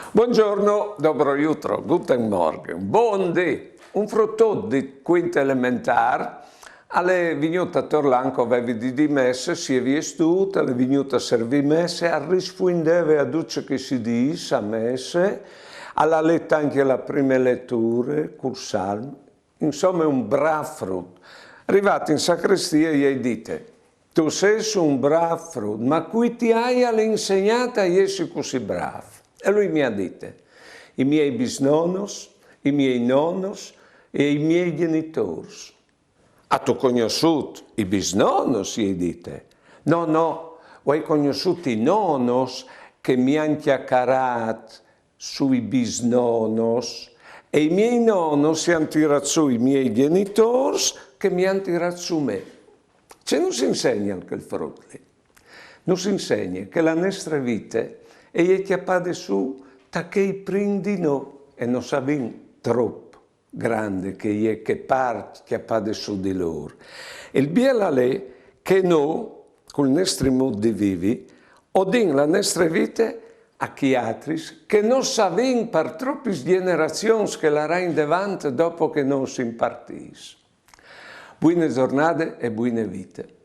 Buongiorno, dobro jutro, guten Morgen, buondì. Un frutto di quinta elementare, alle vignuta Torlanco avevi di dimesse, si è viestuta, le vignuta servì messe, a risfuindeve a duce che si dice a messe, alla letta anche la prime letture, col salmo, insomma è un bravo frutto. Arrivati in sacrestia gli dite, tu sei un bravo frutto, ma qui ti hai all'insegnata e sei così bravo. E lui mi ha detto, i miei bisnonnos, i miei nonnos e i miei genitori. Ha tu conosciuto i bisnonnos, gli dite? No, no, ho conosciuto i nonnos che mi hanno chiacchierato sui bisnonnos e i miei nonnos si hanno tirato su i miei genitori che mi hanno tirato su me. Cioè non si insegna anche il frutto lì. Non si insegna che la nostra vita e gli chiappade su tacchei prindi no e non sapevano troppo grande che parte chiappade su di loro. E il biela è che noi, con il nostro modo di vivere, odin la nostra vita a chi altri che non sapevano per troppe generazioni che la rain davanti dopo che non si impartisse. Buone giornate e buone vite.